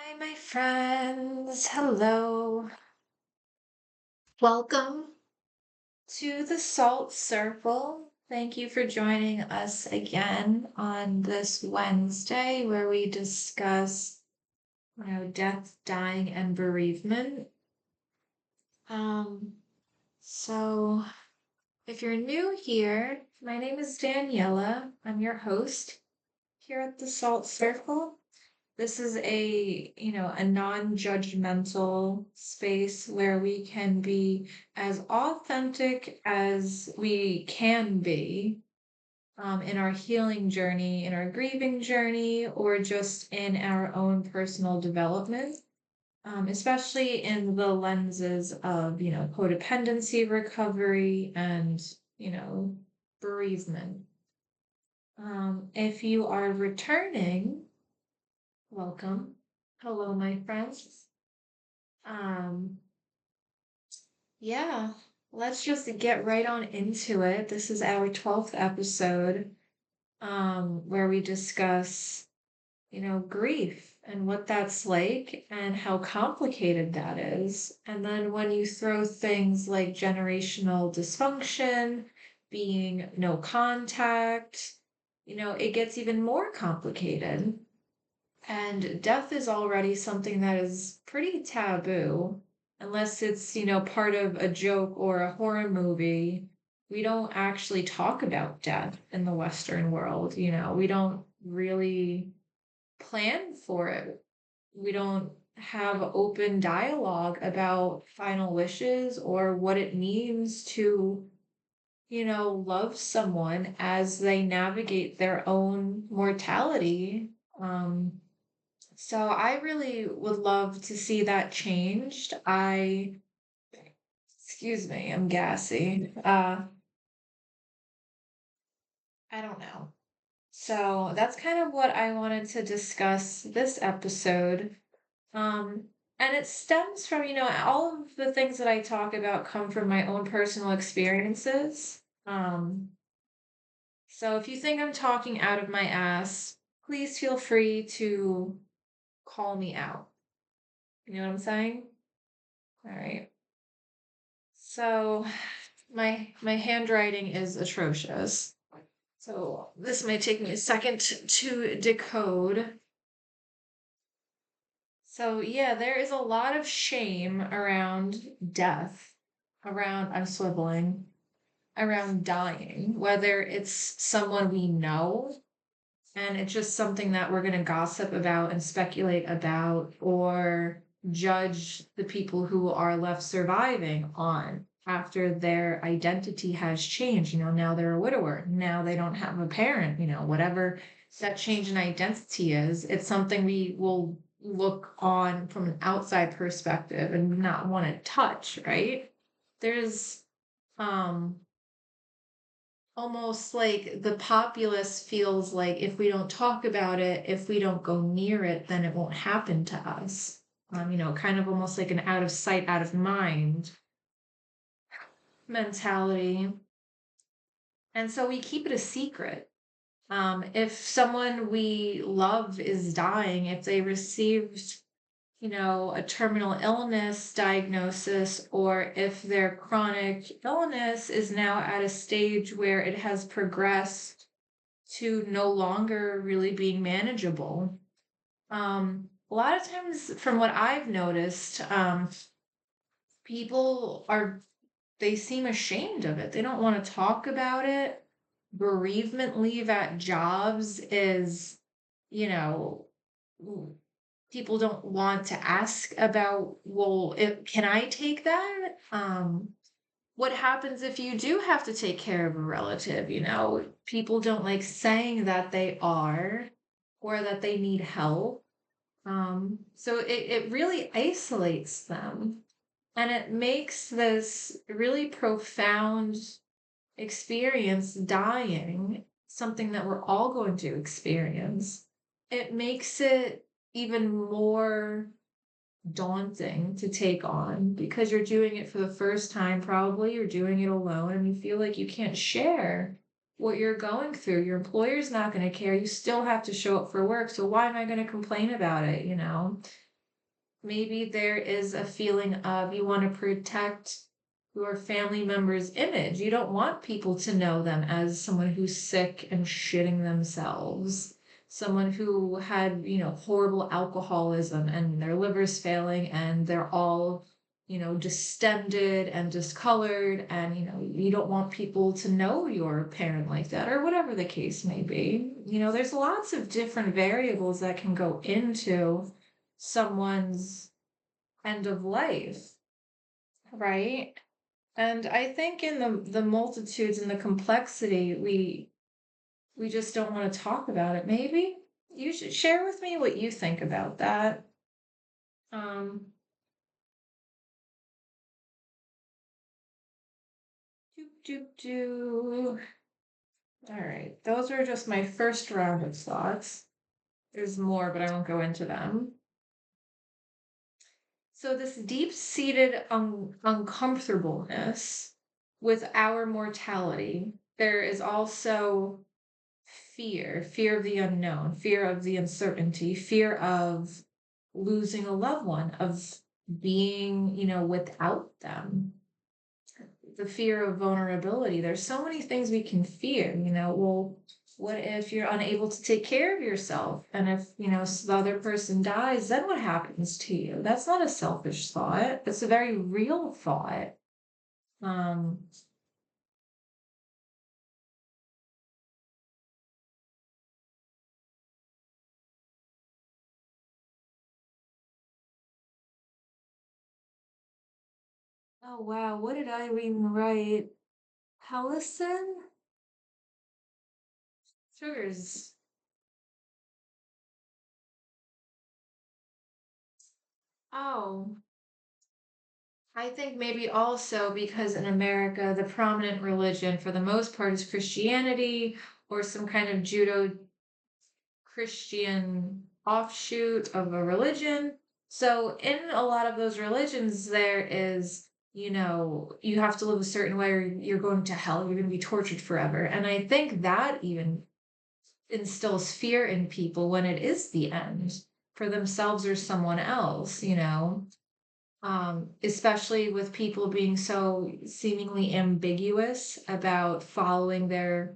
Hi, my friends. Hello. Welcome to the Salt Circle. Thank you for joining us again on this Wednesday where we discuss, death, dying, and bereavement. Um, so if you're new here, my name is Daniela. I'm your host here at the Salt Circle. This is a non-judgmental space where we can be as authentic as we can be in our healing journey, in our grieving journey, or just in our own personal development, especially in the lenses of, codependency recovery and, you know, bereavement. If you are returning, welcome. Hello, my friends. Um, yeah, let's just get right on into it. This is our 12th episode, where we discuss, grief and what that's like and how complicated that is. And then when you throw things like generational dysfunction, being no contact, it gets even more complicated. And death is already something that is pretty taboo, unless it's, part of a joke or a horror movie. We don't actually talk about death in the Western world, we don't really plan for it. We don't have open dialogue about final wishes or what it means to, love someone as they navigate their own mortality. Um, so I really would love to see that changed. Excuse me, I'm gassy. I don't know. So that's kind of what I wanted to discuss this episode. Um, and it stems from, all of the things that I talk about come from my own personal experiences. So if you think I'm talking out of my ass, please feel free to call me out. You know what I'm saying? All right. So my handwriting is atrocious. So this may take me a second to decode. So yeah, there is a lot of shame around death, around I'm swiveling, around dying, whether it's someone we know and it's just something that we're going to gossip about and speculate about or judge the people who are left surviving on after their identity has changed. Now they're a widower. Now they don't have a parent, whatever that change in identity is. It's something we will look on from an outside perspective and not want to touch, right? There's um almost like the populace feels like if we don't talk about it, if we don't go near it, then it won't happen to us. Kind of almost like an out of sight, out of mind mentality. And so we keep it a secret. If someone we love is dying, if they received, a terminal illness diagnosis, or if their chronic illness is now at a stage where it has progressed to no longer really being manageable. A lot of times, from what I've noticed, people they seem ashamed of it. They don't want to talk about it. Bereavement leave at jobs is, you know, people don't want to ask about, well, can I take that? What happens if you do have to take care of a relative? People don't like saying that they are or that they need help. So it really isolates them and it makes this really profound experience dying something that we're all going to experience. It makes it even more daunting to take on because you're doing it for the first time, probably you're doing it alone and you feel like you can't share what you're going through. Your employer's not going to care. You still have to show up for work. So why am I going to complain about it? maybe there is a feeling of you want to protect your family member's image. You don't want people to know them as someone who's sick and shitting themselves, someone who had, horrible alcoholism and their liver's failing and they're all, distended and discolored. And, you don't want people to know your parent like that or whatever the case may be. There's lots of different variables that can go into someone's end of life, right? And I think in the multitudes and the complexity, we just don't want to talk about it. Maybe you should share with me what you think about that. Um, do. All right, those are just my first round of thoughts. There's more, but I won't go into them. So this deep-seated uncomfortableness with our mortality, there is also fear of the unknown, fear of the uncertainty, fear of losing a loved one, of being, without them, the fear of vulnerability. There's so many things we can fear, well, what if you're unable to take care of yourself? And if, the other person dies, then what happens to you? That's not a selfish thought. It's a very real thought. Um, oh wow, what did I even write? Pellison? Sugars. Oh, I think maybe also because in America, the prominent religion for the most part is Christianity or some kind of Judo Christian offshoot of a religion. So in a lot of those religions, there is, you have to live a certain way or you're going to hell, you're going to be tortured forever. And I think that even instills fear in people when it is the end for themselves or someone else, especially with people being so seemingly ambiguous about following their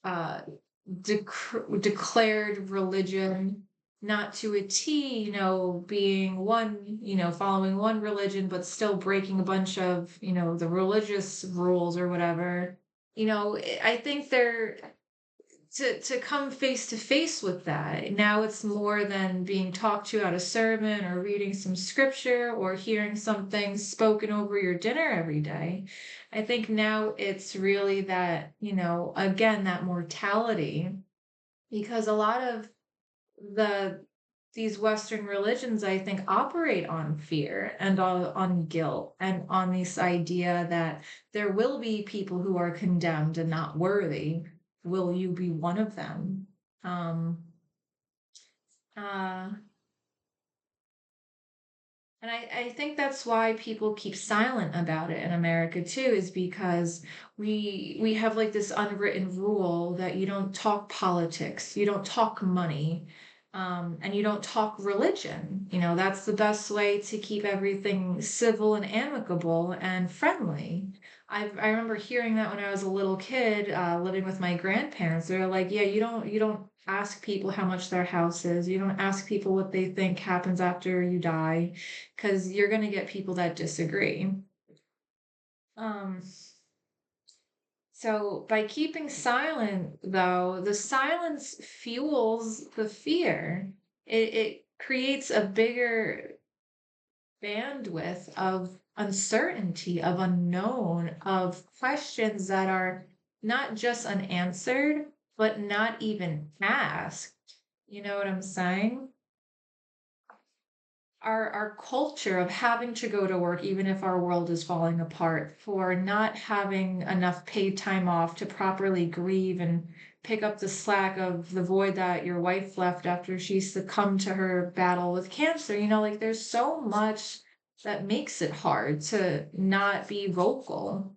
uh, declared religion, not to a T, being one, following one religion, but still breaking a bunch of, the religious rules or whatever. I think they're to come face to face with that. Now it's more than being talked to at a sermon or reading some scripture or hearing something spoken over your dinner every day. I think now it's really that, again, that mortality, because a lot of the these Western religions, I think, operate on fear and on guilt and on this idea that there will be people who are condemned and not worthy. Will you be one of them? Um, uh, and I think that's why people keep silent about it in America too, is because we have like this unwritten rule that you don't talk politics, you don't talk money, and you don't talk religion. That's the best way to keep everything civil and amicable and friendly. I remember hearing that when I was a little kid, living with my grandparents. They're like, yeah, you don't ask people how much their house is. You don't ask people what they think happens after you die because you're going to get people that disagree. Um, so by keeping silent, though, the silence fuels the fear. It creates a bigger bandwidth of uncertainty, of unknown, of questions that are not just unanswered, but not even asked. You know what I'm saying? Our culture of having to go to work even if our world is falling apart, for not having enough paid time off to properly grieve and pick up the slack of the void that your wife left after she succumbed to her battle with cancer. Like there's so much that makes it hard to not be vocal.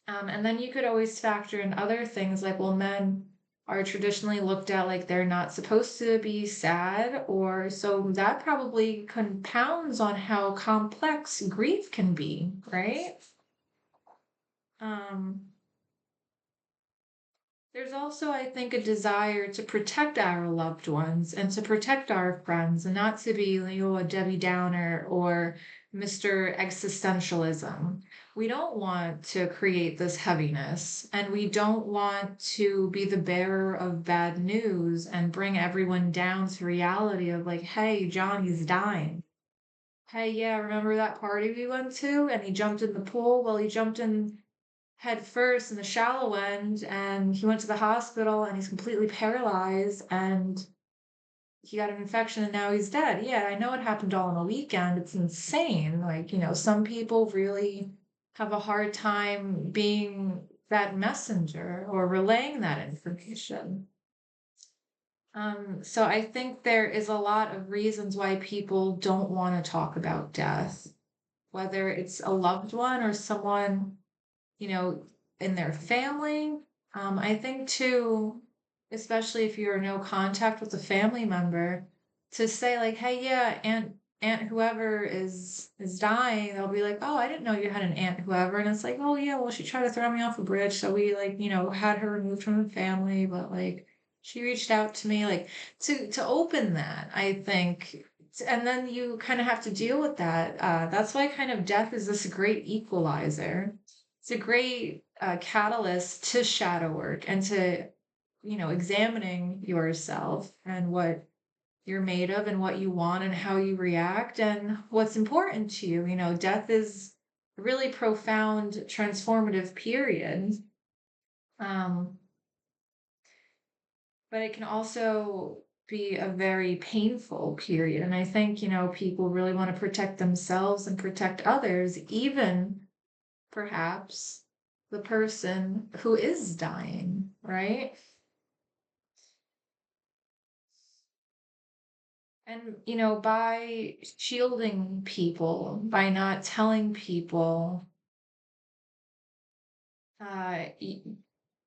And then you could always factor in other things like, well, men are traditionally looked at like they're not supposed to be sad, or so that probably compounds on how complex grief can be, right? Um, there's also, I think, a desire to protect our loved ones and to protect our friends and not to be, you know, a Debbie Downer or Mr. Existentialism. We don't want to create this heaviness, and we don't want to be the bearer of bad news and bring everyone down to reality of like, hey, Johnny's dying. Hey, yeah, remember that party we went to and he jumped in the pool? Well, he jumped in head first in the shallow end and he went to the hospital and he's completely paralyzed and he got an infection and now he's dead. Yeah, I know it happened all in a weekend. It's insane. Like, you know, some people really have a hard time being that messenger or relaying that information. So I think there is a lot of reasons why people don't want to talk about death, whether it's a loved one or someone, you know, in their family. I think too, especially if you're in no contact with a family member, to say like, hey, yeah, aunt whoever is dying, they'll be like, oh, I didn't know you had an aunt whoever, and it's like, oh yeah, well she tried to throw me off a bridge, so we like, you know, had her removed from the family, but like she reached out to me, like to open that, I think. And then you kind of have to deal with that. That's why kind of death is this great equalizer. It's a great catalyst to shadow work and to, you know, examining yourself and what you're made of and what you want and how you react and what's important to you. You know, death is a really profound transformative period. Um, but it can also be a very painful period. And I think, you know, people really want to protect themselves and protect others, even perhaps the person who is dying, right? And, you know, by shielding people, by not telling people, uh,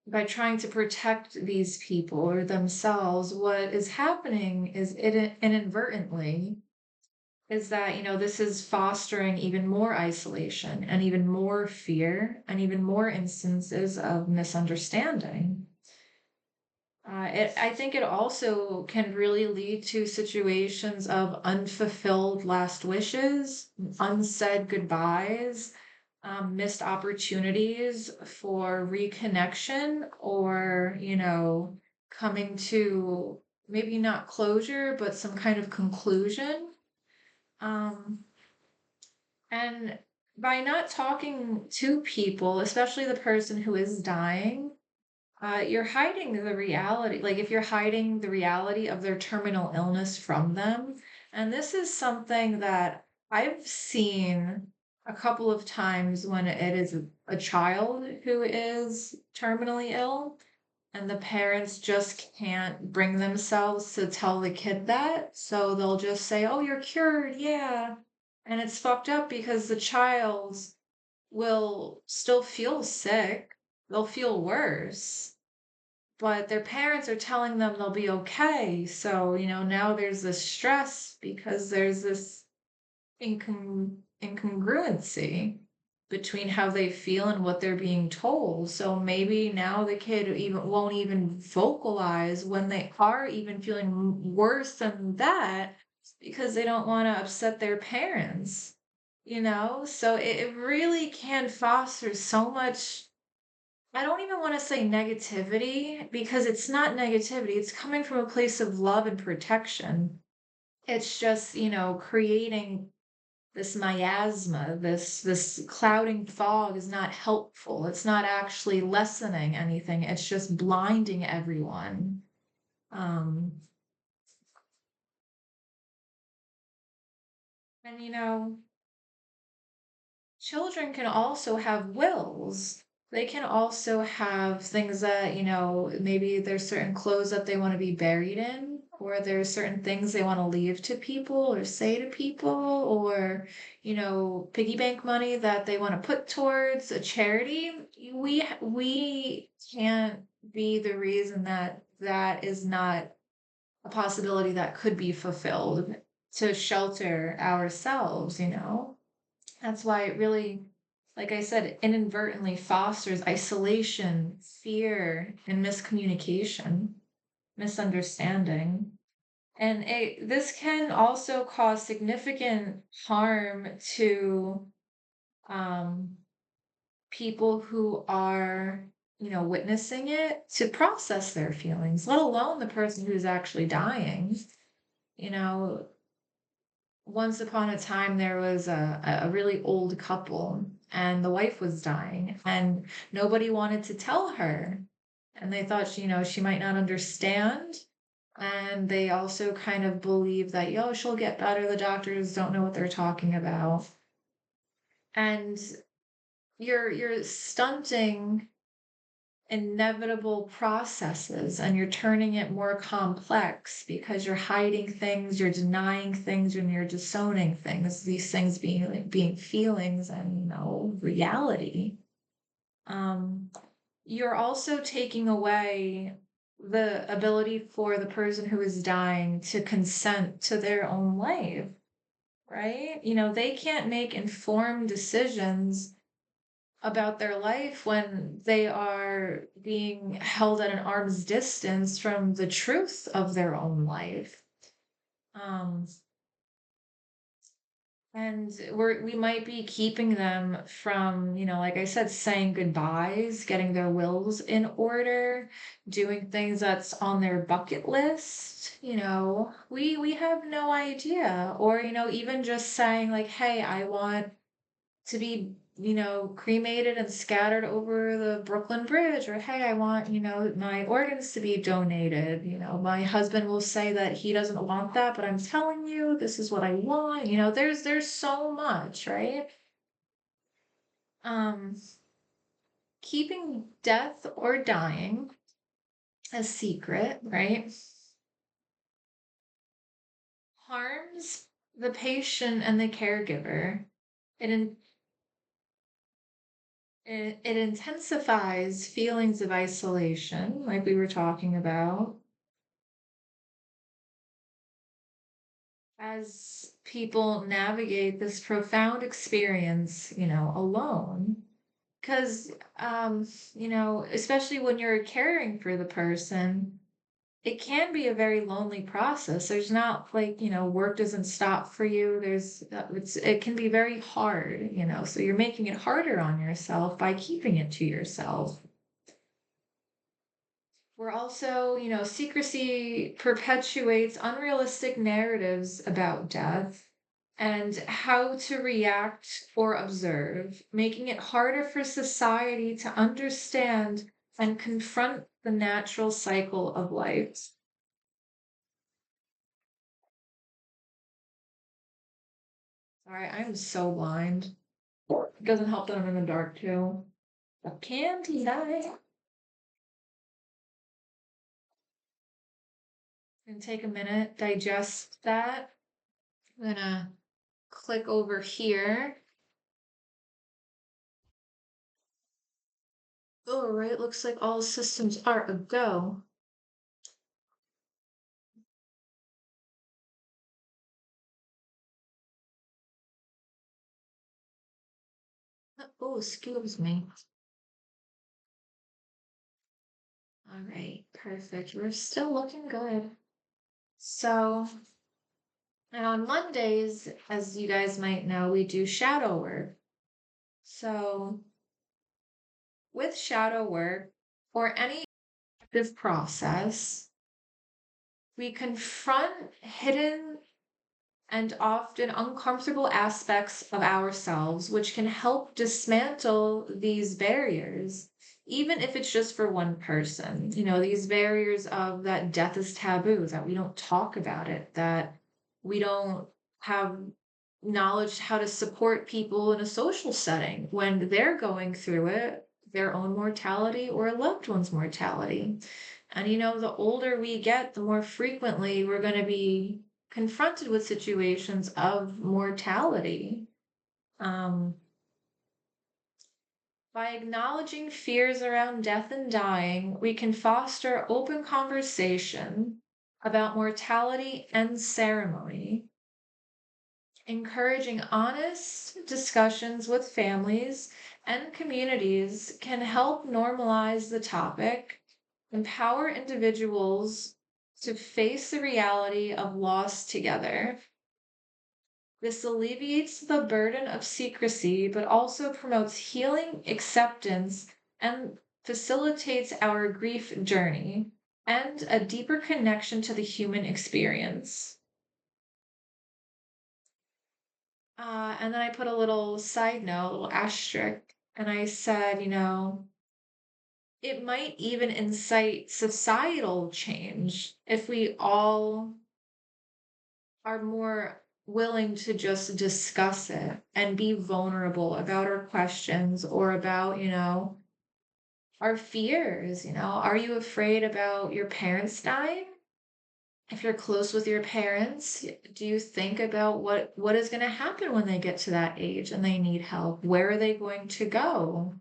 by trying to protect these people or themselves, what is happening is it inadvertently is that, you know, this is fostering even more isolation and even more fear and even more instances of misunderstanding. I think it also can really lead to situations of unfulfilled last wishes, unsaid goodbyes, missed opportunities for reconnection or, you know, coming to maybe not closure, but some kind of conclusion. Um, and by not talking to people, especially the person who is dying, you're hiding the reality. Like if you're hiding the reality of their terminal illness from them. And this is something that I've seen a couple of times when it is a child who is terminally ill and the parents just can't bring themselves to tell the kid that. So they'll just say, oh, you're cured. Yeah. And it's fucked up because the child will still feel sick. They'll feel worse, but their parents are telling them they'll be okay. So, you know, now there's this stress because there's this incongruency between how they feel and what they're being told. So maybe now the kid even won't even vocalize when they are even feeling worse than that because they don't want to upset their parents, you know? So it really can foster so much. I don't even want to say negativity because it's not negativity. It's coming from a place of love and protection. It's just, you know, creating this miasma, this clouding fog is not helpful. It's not actually lessening anything. It's just blinding everyone. Um, and you know, children can also have wills. They can also have things that, you know, maybe there's certain clothes that they want to be buried in, or there's certain things they want to leave to people or say to people, or, you know, piggy bank money that they want to put towards a charity. We can't be the reason that that is not a possibility that could be fulfilled to shelter ourselves, you know? That's why it really, like I said, inadvertently fosters isolation, fear, and miscommunication, misunderstanding. And this can also cause significant harm to um, people who are, witnessing it to process their feelings, let alone the person who's actually dying. You know, once upon a time, there was a really old couple, and the wife was dying, and nobody wanted to tell her. And they thought, she might not understand. And they also kind of believe that, yo, she'll get better. The doctors don't know what they're talking about. And you're stunting inevitable processes and you're turning it more complex because you're hiding things, you're denying things, and you're disowning things, these things being feelings and reality. um you're also taking away the ability for the person who is dying to consent to their own life, right? They can't make informed decisions about their life when they are being held at an arm's distance from the truth of their own life. Um, and we might be keeping them from, like I said, saying goodbyes, getting their wills in order, doing things that's on their bucket list. We have no idea. Or, even just saying like, hey, I want to be, cremated and scattered over the Brooklyn Bridge, or hey, I want, my organs to be donated. My husband will say that he doesn't want that, but I'm telling you, this is what I want. There's so much, right? Um, Keeping death or dying a secret, right, harms the patient and the caregiver. It it intensifies feelings of isolation, like we were talking about, as people navigate this profound experience, alone. Because, especially when you're caring for the person, it can be a very lonely process. There's not like, work doesn't stop for you. It can be very hard, so you're making it harder on yourself by keeping it to yourself. We're also, secrecy perpetuates unrealistic narratives about death and how to react or observe, making it harder for society to understand and confront the natural cycle of life. Sorry, I'm so blind. It doesn't help that I'm in the dark too. A candy die. And take a minute, digest that. I'm gonna click over here. All right, looks like all systems are a go. Oh, excuse me. All right, perfect. We're still looking good. So, and on Mondays, as you guys might know, we do shadow work. So, with shadow work or any active process, we confront hidden and often uncomfortable aspects of ourselves, which can help dismantle these barriers, even if it's just for one person. These barriers of that death is taboo, that we don't talk about it, that we don't have knowledge how to support people in a social setting when they're going through it, their own mortality or a loved one's mortality. And the older we get, the more frequently we're going to be confronted with situations of mortality. Um, By acknowledging fears around death and dying, we can foster open conversation about mortality and ceremony. Encouraging honest discussions with families and communities can help normalize the topic, empower individuals to face the reality of loss together. This alleviates the burden of secrecy, but also promotes healing, acceptance, and facilitates our grief journey and a deeper connection to the human experience. And then I put a little side note, a little asterisk, and I said, it might even incite societal change if we all are more willing to just discuss it and be vulnerable about our questions or about, our fears. Are you afraid about your parents dying? If you're close with your parents, do you think about what is going to happen when they get to that age and they need help? Where are they going to go?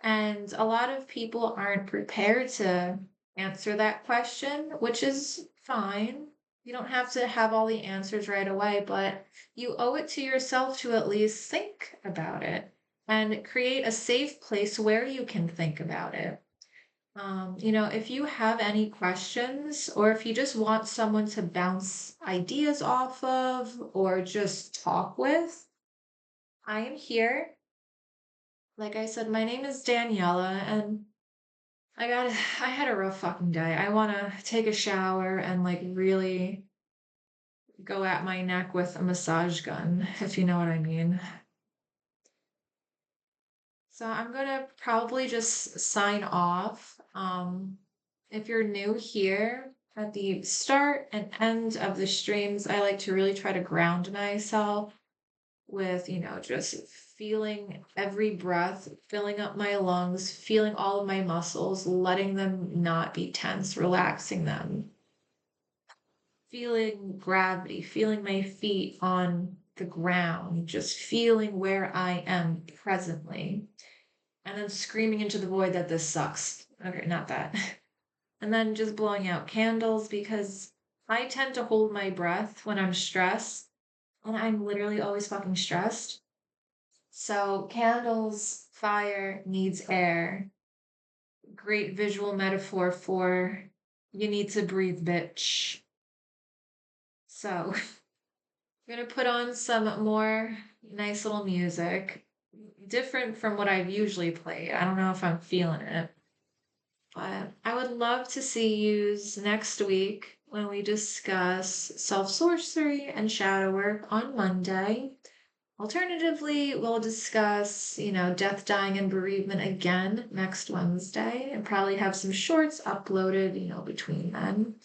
And a lot of people aren't prepared to answer that question, which is fine. You don't have to have all the answers right away, but you owe it to yourself to at least think about it and create a safe place where you can think about it. If you have any questions or if you just want someone to bounce ideas off of or just talk with, I am here. Like I said, my name is Daniela and I had a rough fucking day. I want to take a shower and like really go at my neck with a massage gun, if you know what I mean. So I'm gonna probably just sign off. If you're new here, at the start and end of the streams, I like to really try to ground myself with, just feeling every breath, filling up my lungs, feeling all of my muscles, letting them not be tense, relaxing them, feeling gravity, feeling my feet on the ground, just feeling where I am presently, and then screaming into the void that this sucks. Okay, not that. And then just blowing out candles because I tend to hold my breath when I'm stressed, and I'm literally always fucking stressed. So, candles, fire needs air. Great visual metaphor for you need to breathe, bitch. So, I'm gonna put on some more nice little music, different from what I've usually played. I don't know if I'm feeling it. But I would love to see yous next week when we discuss self sorcery and shadow work on Monday. Alternatively, we'll discuss, death, dying, and bereavement again next Wednesday and probably have some shorts uploaded, between then.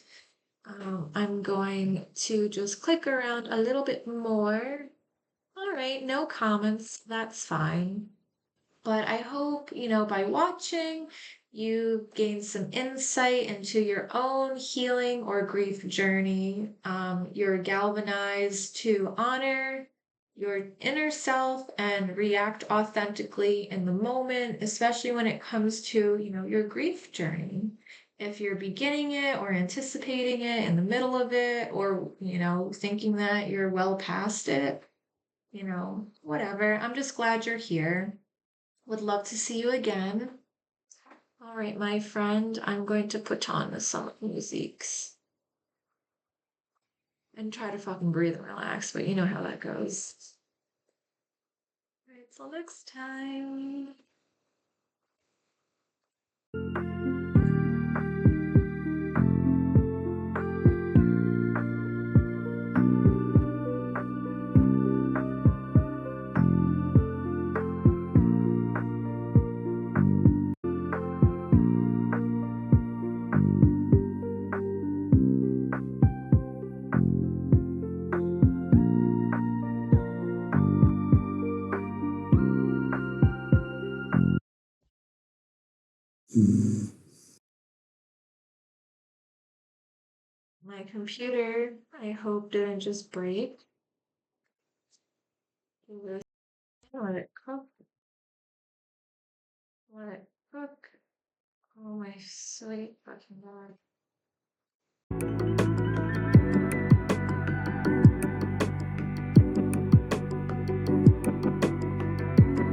I'm going to just click around a little bit more. All right, no comments. That's fine. But I hope, by watching, you gain some insight into your own healing or grief journey. You're galvanized to honor your inner self and react authentically in the moment, especially when it comes to, your grief journey. If you're beginning it or anticipating it in the middle of it, or, thinking that you're well past it, whatever. I'm just glad you're here. Would love to see you again. All right, my friend, I'm going to put on some musics and try to fucking breathe and relax, but you know how that goes. All right, till next time. My computer, I hope, didn't just break. Let it cook. my sweet fucking God.